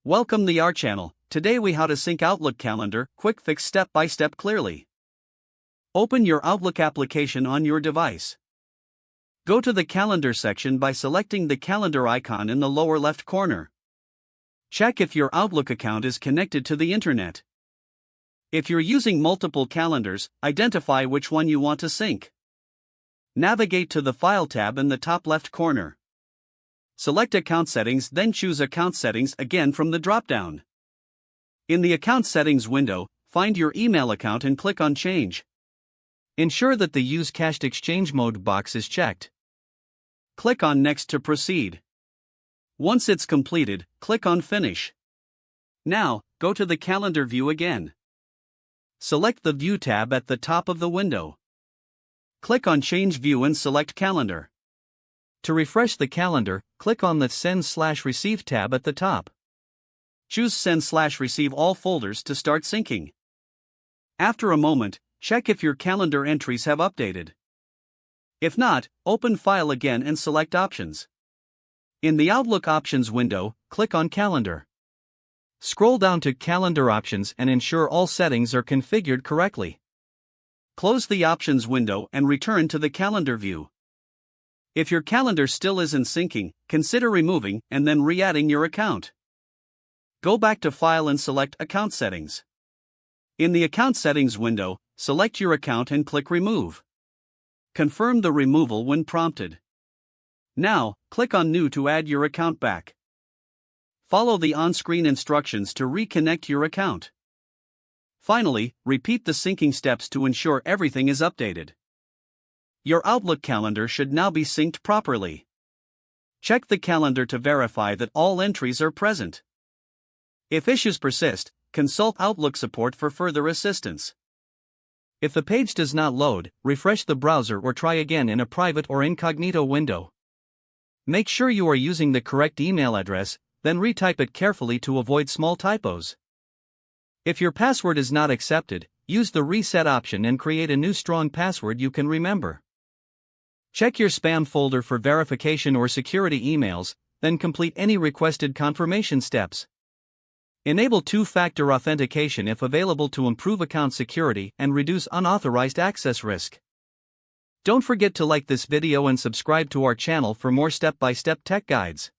Welcome to our channel. Today we how to sync Outlook calendar, quick fix step by step clearly. Open your Outlook application on your device. Go to the calendar section by selecting the calendar icon in the lower left corner. Check if your Outlook account is connected to the internet. If you're using multiple calendars, identify which one you want to sync. Navigate to the File tab in the top left corner. Select Account Settings, then choose Account Settings again from the drop-down. In the Account Settings window, find your email account and click on Change. Ensure that the Use Cached Exchange Mode box is checked. Click on Next to proceed. Once it's completed, click on Finish. Now, go to the Calendar view again. Select the View tab at the top of the window. Click on Change View and select Calendar. To refresh the calendar, click on the Send/Receive tab at the top. Choose Send/Receive all folders to start syncing. After a moment, check if your calendar entries have updated. If not, open File again and select Options. In the Outlook Options window, click on Calendar. Scroll down to Calendar Options and ensure all settings are configured correctly. Close the Options window and return to the Calendar view. If your calendar still isn't syncing, consider removing and then re-adding your account. Go back to File and select Account Settings. In the Account Settings window, select your account and click Remove. Confirm the removal when prompted. Now, click on New to add your account back. Follow the on-screen instructions to reconnect your account. Finally, repeat the syncing steps to ensure everything is updated. Your Outlook calendar should now be synced properly. Check the calendar to verify that all entries are present. If issues persist, consult Outlook support for further assistance. If the page does not load, refresh the browser or try again in a private or incognito window. Make sure you are using the correct email address, then retype it carefully to avoid small typos. If your password is not accepted, use the reset option and create a new strong password you can remember. Check your spam folder for verification or security emails, then complete any requested confirmation steps. Enable two-factor authentication if available to improve account security and reduce unauthorized access risk. Don't forget to like this video and subscribe to our channel for more step-by-step tech guides.